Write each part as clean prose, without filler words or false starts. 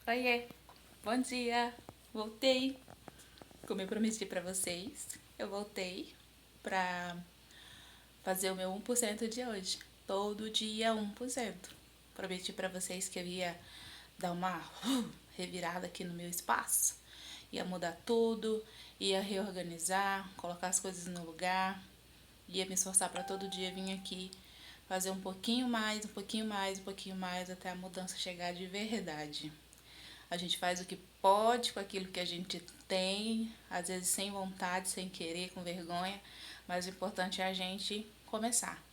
Oiê, bom dia, voltei. Como eu prometi pra vocês, eu voltei pra fazer o meu 1% de hoje. Todo dia 1%. Prometi pra vocês que eu ia dar uma revirada aqui no meu espaço. Ia mudar tudo, ia reorganizar, colocar as coisas no lugar. Ia me esforçar pra todo dia vir aqui fazer um pouquinho mais, um pouquinho mais, um pouquinho mais, até a mudança chegar de verdade. A gente faz o que pode com aquilo que a gente tem, às vezes sem vontade, sem querer, com vergonha, mas o importante é a gente começar.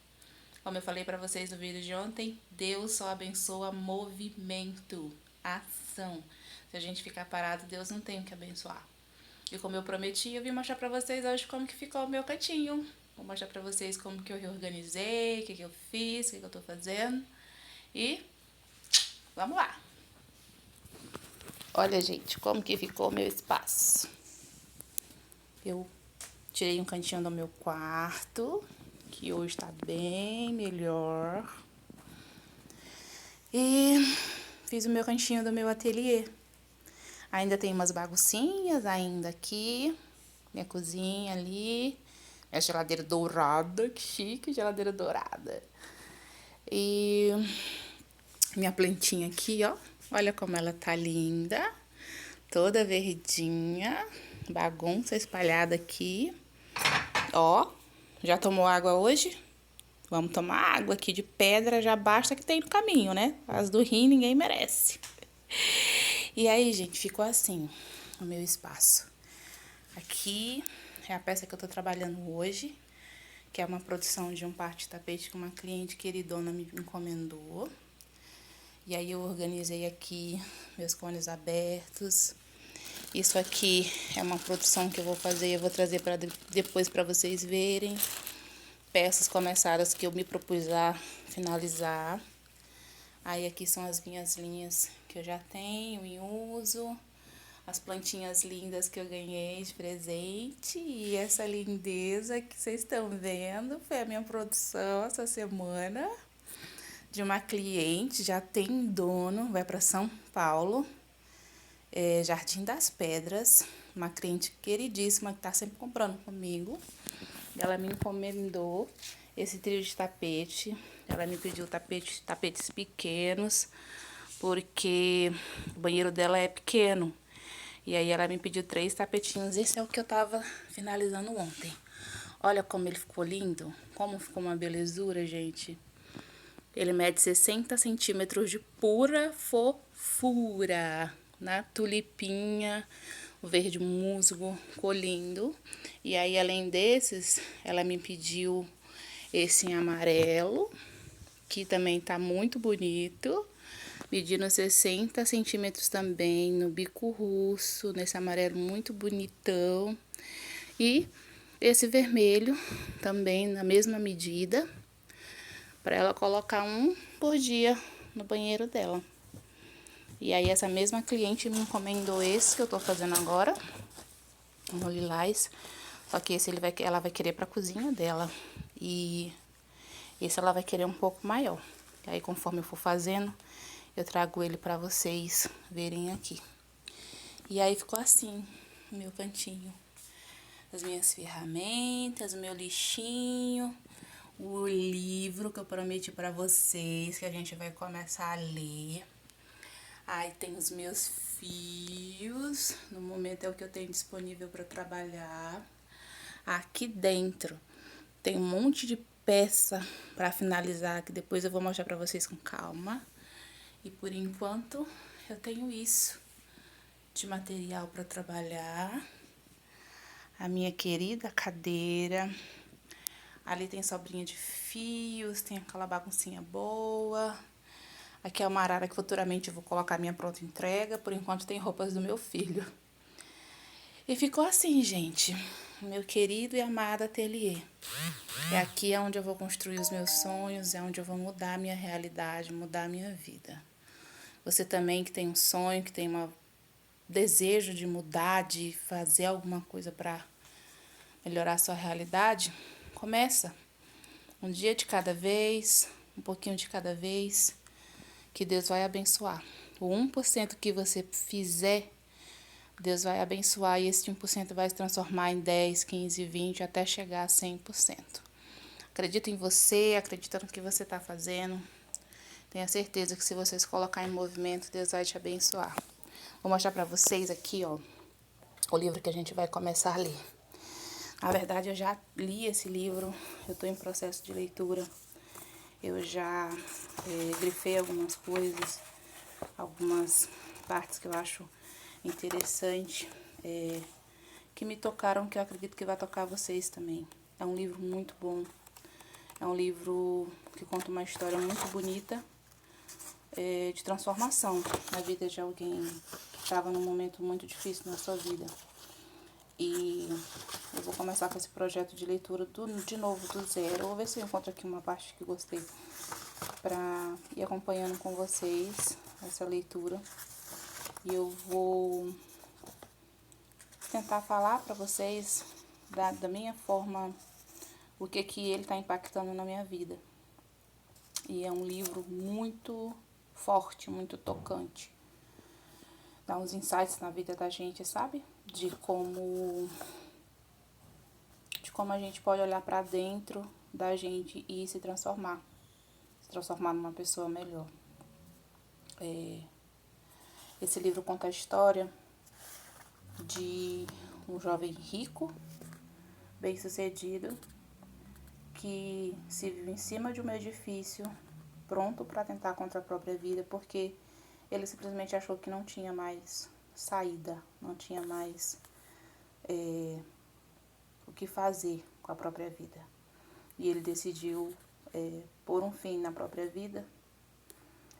Como eu falei para vocês no vídeo de ontem, Deus só abençoa movimento, ação. Se a gente ficar parado, Deus não tem o que abençoar. E como eu prometi, eu vim mostrar para vocês hoje como que ficou o meu cantinho. Vou mostrar para vocês como que eu reorganizei, o que eu fiz, o que eu tô fazendo. E vamos lá! Olha, gente, como que ficou o meu espaço. Eu tirei um cantinho do meu quarto, que hoje tá bem melhor. E fiz o meu cantinho do meu ateliê. Ainda tem umas baguncinhas ainda aqui. Minha cozinha ali. Minha geladeira dourada, que chique, geladeira dourada. E minha plantinha aqui, ó. Olha como ela tá linda. Toda verdinha. Bagunça espalhada aqui. Ó, já tomou água hoje? Vamos tomar água aqui de pedra, já basta que tem no caminho, né? As do rim ninguém merece. E aí, gente, ficou assim o meu espaço. Aqui é a peça que eu tô trabalhando hoje, que é uma produção de um par de tapete que uma cliente queridona me encomendou. E aí eu organizei aqui meus cones abertos. Isso aqui é uma produção que eu vou fazer e eu vou trazer para depois para vocês verem. Peças começadas que eu me propus a finalizar. Aí aqui são as minhas linhas que eu já tenho em uso. As plantinhas lindas que eu ganhei de presente. E essa lindeza que vocês estão vendo foi a minha produção essa semana. De uma cliente, já tem dono, vai para São Paulo. Jardim das Pedras. Uma cliente queridíssima que tá sempre comprando comigo. Ela me encomendou esse trio de tapete. Ela me pediu tapetes pequenos, porque o banheiro dela é pequeno. E aí ela me pediu 3 tapetinhos. Esse é o que eu tava finalizando ontem. Olha como ele ficou lindo. Como ficou uma belezura, gente. Ele mede 60 centímetros de pura fofura. Na tulipinha, o verde musgo, ficou lindo. E aí, além desses, ela me pediu esse em amarelo, que também tá muito bonito. Medindo 60 centímetros também, no bico russo, nesse amarelo muito bonitão. E esse vermelho, também na mesma medida, para ela colocar um por dia no banheiro dela. E aí essa mesma cliente me encomendou esse que eu tô fazendo agora, um lilás, só que esse ela vai querer pra cozinha dela. E esse ela vai querer um pouco maior. E aí conforme eu for fazendo, eu trago ele pra vocês verem aqui. E aí ficou assim, o meu cantinho. As minhas ferramentas, o meu lixinho, o livro que eu prometi pra vocês, que a gente vai começar a ler. Aí tem os meus fios, no momento é o que eu tenho disponível para trabalhar. Aqui dentro tem um monte de peça para finalizar, que depois eu vou mostrar para vocês com calma. E por enquanto eu tenho isso de material para trabalhar. A minha querida cadeira. Ali tem sobrinha de fios, tem aquela baguncinha boa. Aqui é uma arara que futuramente eu vou colocar minha pronta entrega. Por enquanto tem roupas do meu filho. E ficou assim, gente. Meu querido e amado ateliê. É aqui onde eu vou construir os meus sonhos. É onde eu vou mudar a minha realidade, mudar a minha vida. Você também que tem um sonho, que tem um desejo de mudar, de fazer alguma coisa para melhorar a sua realidade, começa. Um dia de cada vez, um pouquinho de cada vez, que Deus vai abençoar. O 1% que você fizer, Deus vai abençoar e esse 1% vai se transformar em 10, 15, 20, até chegar a 100%. Acredita em você, acredita no que você está fazendo. Tenha certeza que se você se colocar em movimento, Deus vai te abençoar. Vou mostrar para vocês aqui, ó, o livro que a gente vai começar a ler. Na verdade, eu já li esse livro, eu estou em processo de leitura. Eu já grifei algumas coisas, algumas partes que eu acho interessante, que me tocaram, que eu acredito que vai tocar vocês também. É um livro muito bom, é um livro que conta uma história muito bonita, de transformação na vida de alguém que estava num momento muito difícil na sua vida. E eu vou começar com esse projeto de leitura de novo, do zero. Eu vou ver se eu encontro aqui uma parte que gostei para ir acompanhando com vocês essa leitura. E eu vou tentar falar para vocês da minha forma o que ele está impactando na minha vida. E é um livro muito forte, muito tocante. Dá uns insights na vida da gente, sabe? De como a gente pode olhar para dentro da gente e se transformar numa pessoa melhor. Esse livro conta a história de um jovem rico, bem-sucedido, que se vive em cima de um edifício, pronto para tentar contra a própria vida, porque ele simplesmente achou que não tinha mais saída, não tinha mais o que fazer com a própria vida. E ele decidiu pôr um fim na própria vida.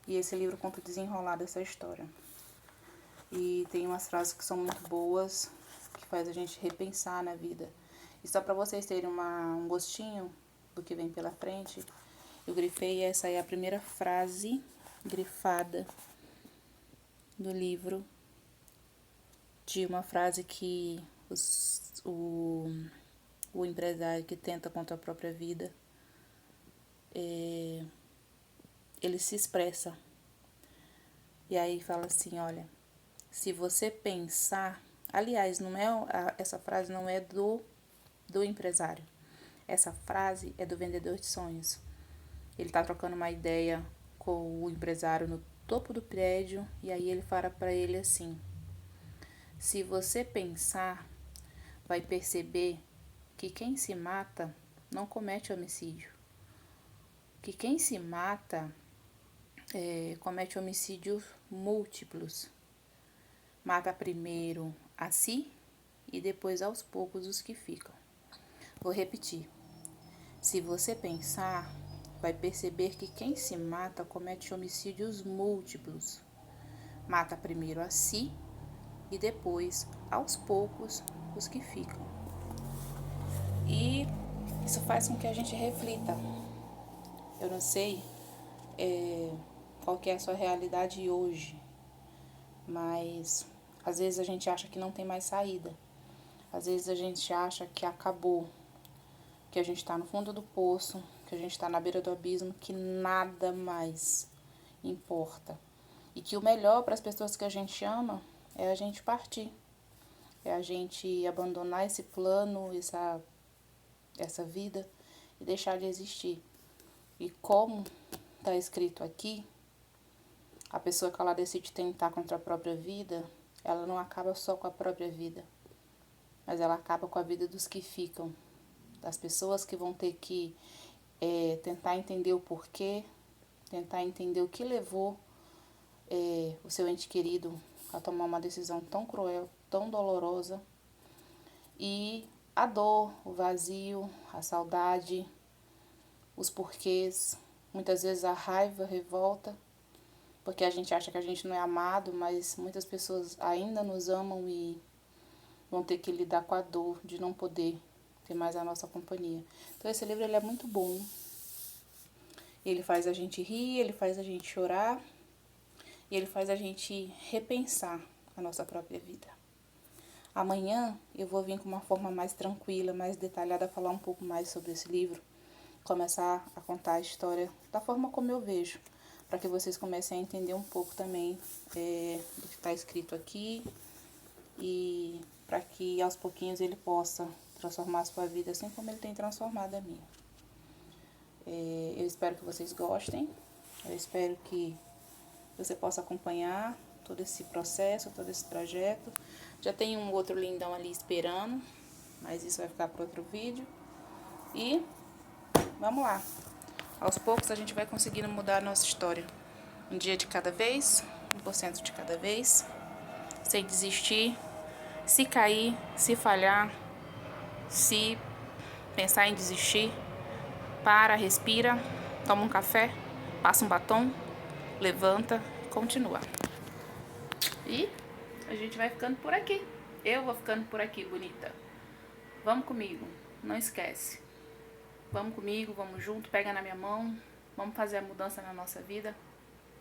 E esse livro conta o desenrolar dessa história. E tem umas frases que são muito boas, que faz a gente repensar na vida. E só para vocês terem um gostinho do que vem pela frente, eu grifei, essa é a primeira frase grifada do livro, de uma frase que o empresário que tenta contra a própria vida, ele se expressa. E aí fala assim, olha, se você pensar... Aliás, não é essa frase não é do empresário. Essa frase é do vendedor de sonhos. Ele está trocando uma ideia com o empresário no topo do prédio e aí ele fala para ele assim: se você pensar, vai perceber que quem se mata não comete homicídio. Que quem se mata comete homicídios múltiplos. Mata primeiro a si e depois aos poucos os que ficam. Vou repetir. Se você pensar, vai perceber que quem se mata comete homicídios múltiplos. Mata primeiro a si e depois, aos poucos, os que ficam. E isso faz com que a gente reflita. Eu não sei qual que é a sua realidade hoje, mas às vezes a gente acha que não tem mais saída. Às vezes a gente acha que acabou, que a gente está no fundo do poço, que a gente está na beira do abismo, que nada mais importa. E que o melhor para as pessoas que a gente ama é a gente partir. É a gente abandonar esse plano, essa vida e deixar de existir. E como está escrito aqui, a pessoa que ela decide tentar contra a própria vida, ela não acaba só com a própria vida, mas ela acaba com a vida dos que ficam, das pessoas que vão ter que tentar entender o porquê, tentar entender o que levou o seu ente querido a tomar uma decisão tão cruel, tão dolorosa. E a dor, o vazio, a saudade, os porquês, muitas vezes a raiva, a revolta, porque a gente acha que a gente não é amado, mas muitas pessoas ainda nos amam e vão ter que lidar com a dor de não poder ter mais a nossa companhia. Então esse livro ele é muito bom. Ele faz a gente rir, ele faz a gente chorar e ele faz a gente repensar a nossa própria vida. Amanhã eu vou vir com uma forma mais tranquila, mais detalhada, falar um pouco mais sobre esse livro, começar a contar a história da forma como eu vejo, para que vocês comecem a entender um pouco também do que está escrito aqui, e para que aos pouquinhos ele possa transformar a sua vida assim como ele tem transformado a minha. Eu espero que vocês gostem, eu espero que você possa acompanhar todo esse processo, todo esse trajeto. Já tem um outro lindão ali esperando, mas isso vai ficar para outro vídeo. E vamos lá. Aos poucos a gente vai conseguindo mudar a nossa história. Um dia de cada vez, 1% de cada vez, sem desistir. Se cair, se falhar, se pensar em desistir, para, respira, toma um café, passa um batom, levanta, continua. E a gente vai ficando por aqui. Eu vou ficando por aqui, bonita. Vamos comigo, não esquece. Vamos comigo, vamos junto, pega na minha mão. Vamos fazer a mudança na nossa vida.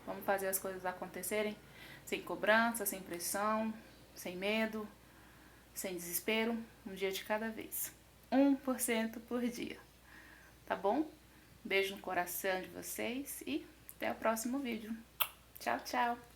Vamos fazer as coisas acontecerem sem cobrança, sem pressão, sem medo, sem desespero. Um dia de cada vez. 1% por dia. Tá bom? Beijo no coração de vocês e até o próximo vídeo. Tchau, tchau!